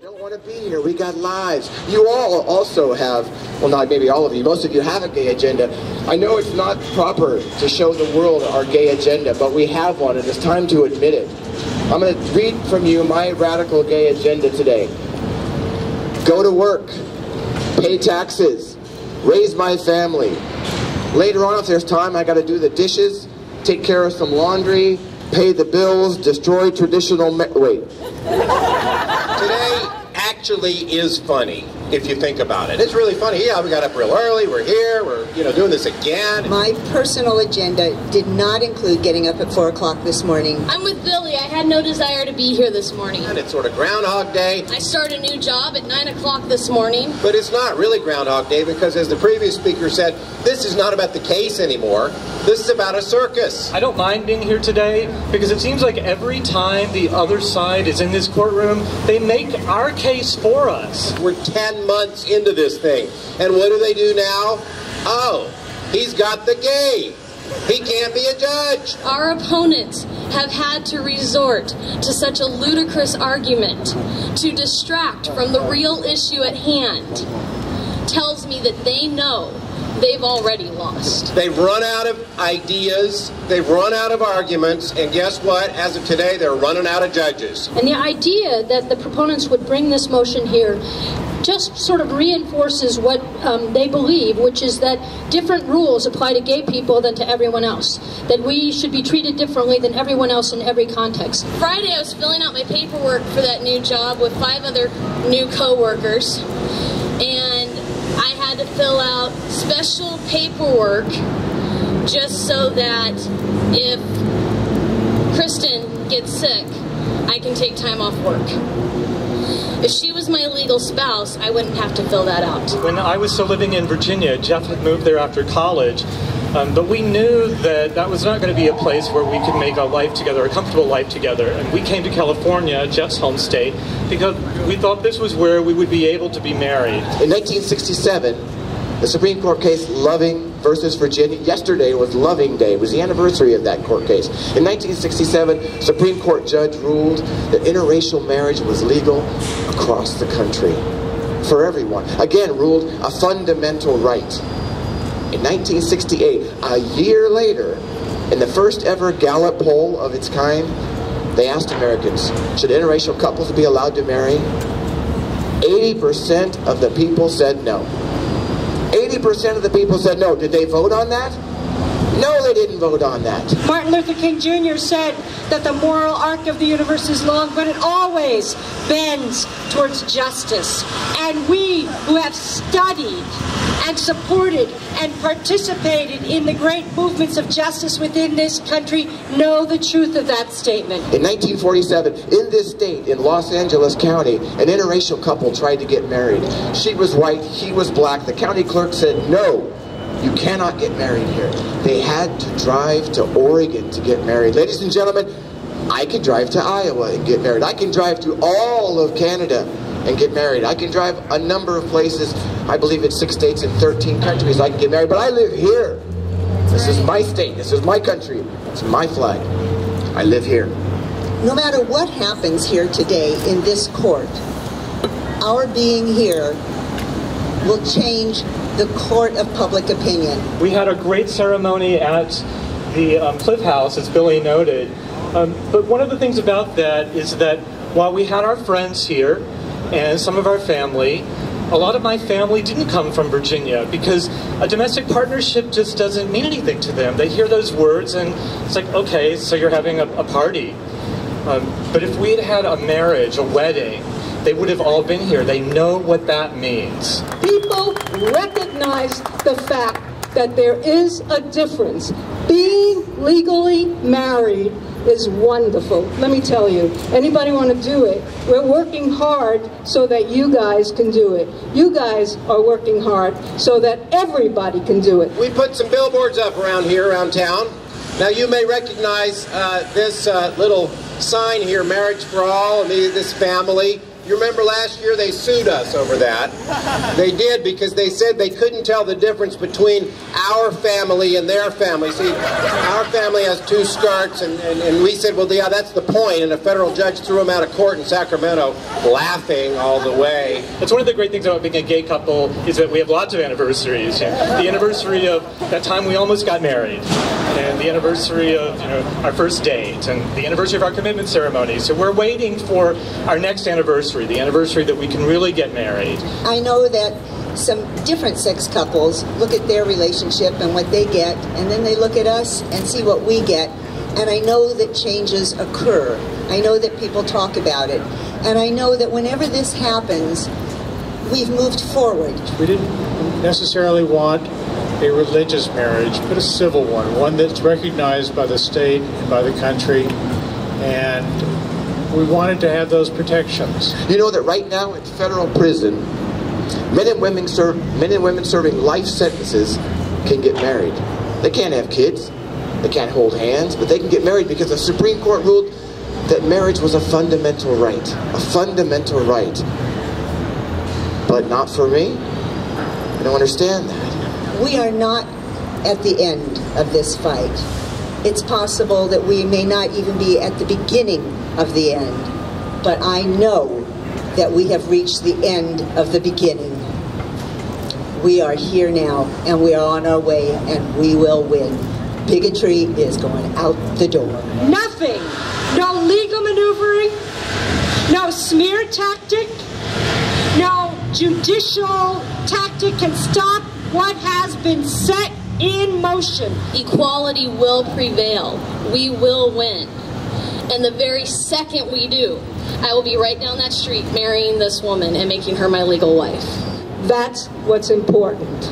don't want to be here. We got lives. You all also have, well, not maybe all of you, most of you have a gay agenda. I know it's not proper to show the world our gay agenda, but we have one, and it's time to admit it. I'm going to read from you my radical gay agenda today. Go to work, pay taxes, raise my family. Later on, if there's time, I got to do the dishes, take care of some laundry, pay the bills, destroy traditional wait. Today actually is funny, if you think about it. It's really funny. Yeah, we got up real early, we're here, we're doing this again. My personal agenda did not include getting up at 4 o'clock this morning. I'm with Billy. I had no desire to be here this morning. And it's sort of Groundhog Day. I started a new job at 9 o'clock this morning. But it's not really Groundhog Day because, as the previous speaker said, this is not about the case anymore. This is about a circus. I don't mind being here today because it seems like every time the other side is in this courtroom, they make our case for us. We're 10 months into this thing. And what do they do now? Oh, he's got the gay. He can't be a judge. Our opponents have had to resort to such a ludicrous argument to distract from the real issue at hand. Tells me that they know they've already lost. They've run out of ideas, they've run out of arguments, and guess what? As of today, they're running out of judges. And the idea that the proponents would bring this motion here just sort of reinforces what they believe, which is that different rules apply to gay people than to everyone else. That we should be treated differently than everyone else in every context. Friday, I was filling out my paperwork for that new job with 5 other new co-workers, and I had to fill out special paperwork just so that if Kristen gets sick, I can take time off work. If she was my legal spouse, I wouldn't have to fill that out. When I was still living in Virginia, Jeff had moved there after college, but we knew that that was not going to be a place where we could make a life together, a comfortable life together. And we came to California, Jeff's home state, because we thought this was where we would be able to be married. In 1967, the Supreme Court case Loving versus Virginia, yesterday was Loving Day, it was the anniversary of that court case. In 1967, Supreme Court judge ruled that interracial marriage was legal across the country for everyone. Again, ruled a fundamental right. In 1968, a year later, in the first ever Gallup poll of its kind, they asked Americans, should interracial couples be allowed to marry? 80% of the people said no. 80% of the people said no. Did they vote on that? No, they didn't vote on that. Martin Luther King Jr. said that the moral arc of the universe is long, but it always bends towards justice. And we who have studied and supported and participated in the great movements of justice within this country know the truth of that statement. In 1947, in this state, in Los Angeles County, an interracial couple tried to get married. She was white, he was black. The county clerk said, no, you cannot get married here. They had to drive to Oregon to get married. Ladies and gentlemen, I can drive to Iowa and get married. I can drive to all of Canada and get married. I can drive a number of places. I believe it's 6 states and 13 countries I can get married, but I live here. This is my state. This is my country. It's my flag. I live here. No matter what happens here today in this court, our being here will change the court of public opinion. We had a great ceremony at the Cliff House, as Billy noted. But one of the things about that is that while we had our friends here and some of our family, a lot of my family didn't come from Virginia because a domestic partnership just doesn't mean anything to them. They hear those words and it's like, okay, so you're having a party. But if we had had a marriage, a wedding, they would have all been here. They know what that means. People recognize the fact that there is a difference. Being legally married is wonderful. Let me tell you, anybody want to do it? We're working hard so that you guys can do it. You guys are working hard so that everybody can do it. We put some billboards up around here, around town. Now you may recognize this little sign here, Marriage for All, and this family. You remember last year they sued us over that. They did, because they said they couldn't tell the difference between our family and their family. See, our family has 2 skirts, and we said, well, yeah, that's the point. And a federal judge threw them out of court in Sacramento, laughing all the way. It's one of the great things about being a gay couple is that we have lots of anniversaries. The anniversary of that time we almost got married, and the anniversary of our first date, and the anniversary of our commitment ceremony. So we're waiting for our next anniversary, the anniversary that we can really get married. I know that some different sex couples look at their relationship and what they get, and then they look at us and see what we get. And I know that changes occur. I know that people talk about it. And I know that whenever this happens, we've moved forward. We didn't necessarily want a religious marriage, but a civil one that's recognized by the state and by the country. And we wanted to have those protections. You know that right now in federal prison, men and women serving life sentences can get married. They can't have kids, they can't hold hands, but they can get married because the Supreme Court ruled that marriage was a fundamental right. A fundamental right. But not for me. I don't understand that. We are not at the end of this fight. It's possible that we may not even be at the beginning of the end. But I know that we have reached the end of the beginning. We are here now, and we are on our way, and we will win. Bigotry is going out the door. Nothing. No legal maneuvering. No smear tactic. No judicial tactic can stop what has been set in motion. Equality will prevail. We will win. And the very second we do, I will be right down that street marrying this woman and making her my legal wife. That's what's important.